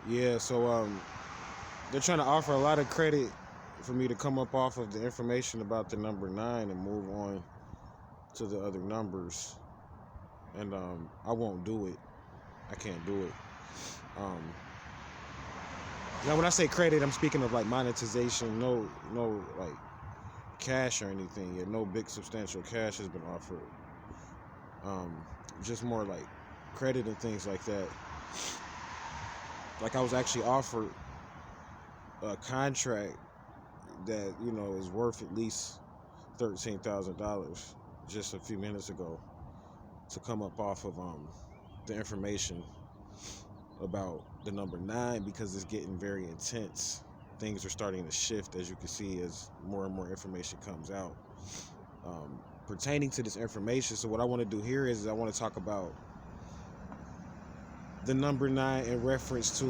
Yeah, so they're trying to offer a lot of credit for me to come up off of the information about the number nine and move on to the other numbers, and I won't do it. I can't do it. Um, Now, when I say credit, I'm speaking of like monetization. No, like cash or anything yet. No big substantial cash has been offered. Um, just more like credit and things like that. Like I was actually offered a contract that is worth at least $13,000 just a few minutes ago to come up off of the information about the number nine because it's getting very intense. Things are starting to shift, as you can see, as more and more information comes out pertaining to this information. So what I want to do here is I want to talk about the number nine in reference to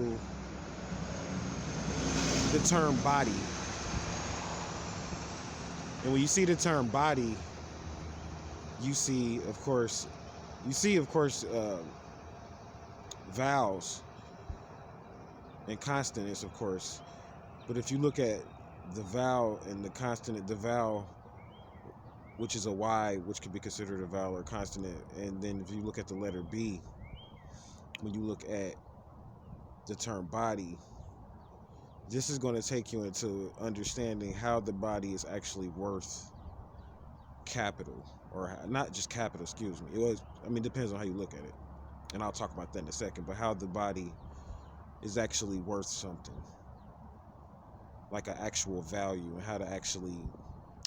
the term body. And when you see the term body, you see, of course, vowels and consonants, of course. But if you look at the vowel and the consonant, the vowel, which is a Y, which could be considered a vowel or consonant, and then if you look at the letter B, when you look at the term body, this is going to take you into understanding how the body is actually worth capital, or not just capital, excuse me. It depends on how you look at it. And I'll talk about that in a second, but how the body is actually worth something, like an actual value, and how to actually,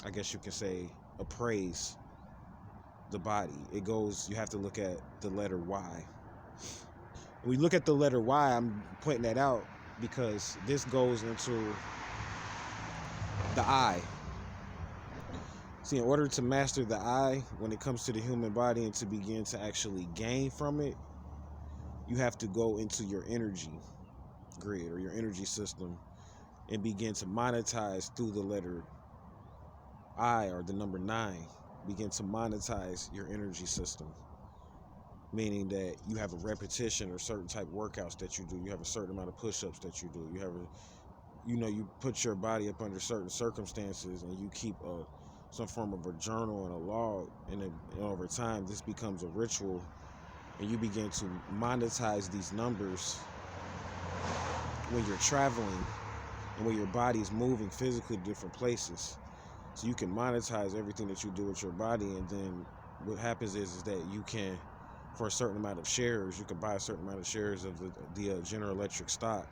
I guess you can say, appraise the body. You have to look at the letter Y. When we look at the letter Y, I'm pointing that out because this goes into the I. See, in order to master the I when it comes to the human body and to begin to actually gain from it, you have to go into your energy grid or your energy system and begin to monetize through the letter I, or the number nine. Begin to monetize your energy system, meaning that you have a repetition or certain type of workouts that you do. You have a certain amount of push-ups that you do. You put your body up under certain circumstances, and you keep some form of a journal and a log, and over time this becomes a ritual, and you begin to monetize these numbers when you're traveling and when your body is moving physically to different places. So you can monetize everything that you do with your body, and then what happens is that you can, for a certain amount of shares, you can buy a certain amount of shares of the General Electric stock.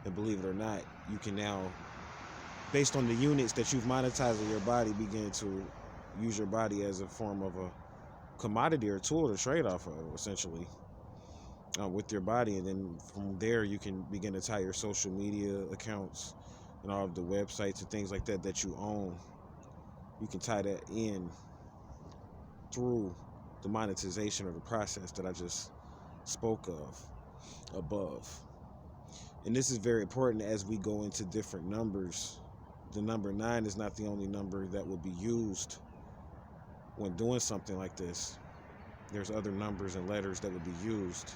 And believe it or not, you can now, based on the units that you've monetized in your body, begin to use your body as a form of a commodity or tool to trade off of, essentially, with your body. And then from there, you can begin to tie your social media accounts and all of the websites and things like that you own. You can tie that in through the monetization or the process that I just spoke of above. And this is very important as we go into different numbers. The number nine is not the only number that will be used when doing something like this. There's other numbers and letters that would be used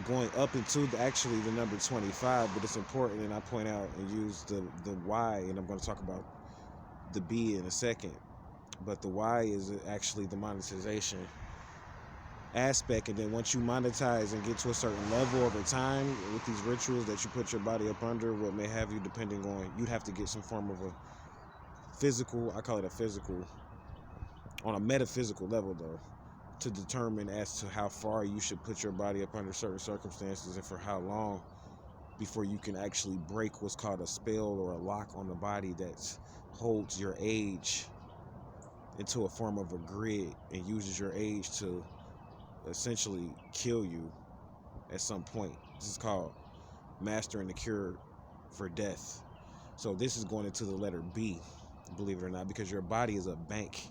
going up into actually the number 25, but it's important, and I point out and use the Y, and I'm going to talk about the B in a second. But the Y is actually the monetization aspect, and then once you monetize and get to a certain level over time with these rituals that you put your body up under, what may have you, depending on, you'd have to get some form of a physical, I call it a physical, on a metaphysical level though, to determine as to how far you should put your body up under certain circumstances and for how long before you can actually break what's called a spell or a lock on the body that holds your age into a form of a grid and uses your age to essentially kill you at some point. This is called mastering the cure for death. So this is going into the letter B, believe it or not, because your body is a bank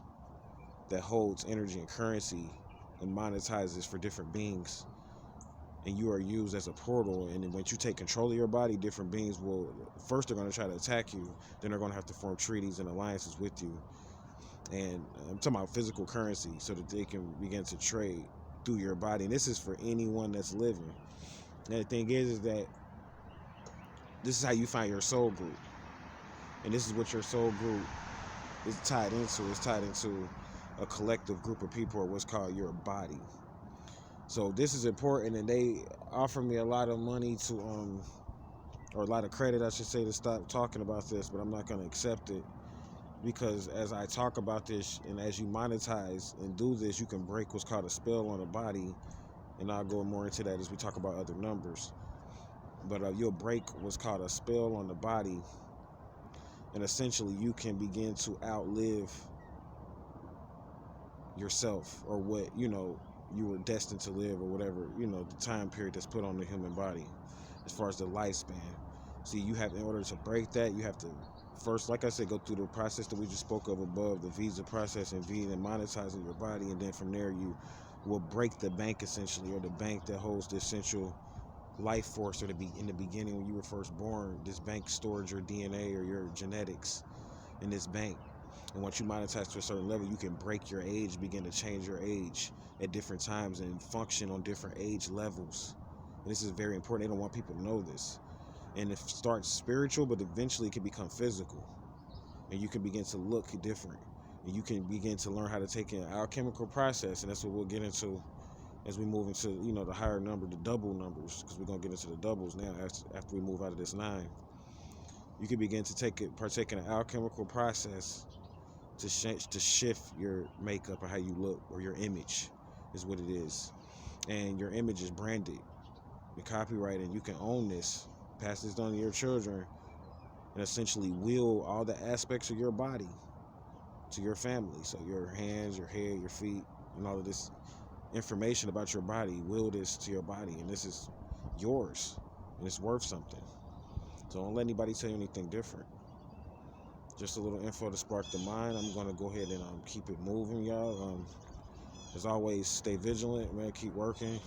that holds energy and currency and monetizes for different beings, and you are used as a portal. And then once you take control of your body, different beings will, first they're going to try to attack you, then they're going to have to form treaties and alliances with you. And I'm talking about physical currency so that they can begin to trade through your body. And this is for anyone that's living. And the thing is that this is how you find your soul group. And this is what your soul group is tied into. It's tied into a collective group of people, or what's called your body. So this is important, and they offer me a lot of money to or a lot of credit, I should say, to stop talking about this, but I'm not going to accept it, because as I talk about this and as you monetize and do this, you can break what's called a spell on the body, and I'll go more into that as we talk about other numbers. But you'll break what's called a spell on the body, and essentially you can begin to outlive yourself, or what you were destined to live, or whatever the time period that's put on the human body as far as the lifespan. See, you have, in order to break that, you have to first, like I said, go through the process that we just spoke of above, the visa process, and monetizing your body, and then from there you will break the bank, essentially, or the bank that holds the essential life force, or in the beginning when you were first born. This bank stored your DNA or your genetics in this bank. And once you monetize to a certain level, you can break your age, begin to change your age at different times, and function on different age levels. And this is very important. They don't want people to know this. And it starts spiritual, but eventually it can become physical. And you can begin to look different. And you can begin to learn how to take an alchemical process. And that's what we'll get into as we move into, the higher number, the double numbers, because we're going to get into the doubles now after we move out of this 9. You can begin to partake in an alchemical process to shift your makeup, or how you look, or your image is what it is. And your image is branded, the copyright, and you can own this, pass this on to your children, and essentially will all the aspects of your body to your family. So your hands, your head, your feet, and all of this information about your body, will this to your body, and this is yours, and it's worth something. So don't let anybody tell you anything different. Just a little info to spark the mind. I'm going to go ahead and keep it moving, y'all. As always, stay vigilant, man. Keep working.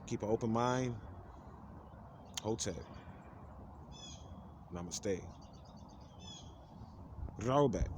Keep an open mind. Hotep. Namaste. Rollback.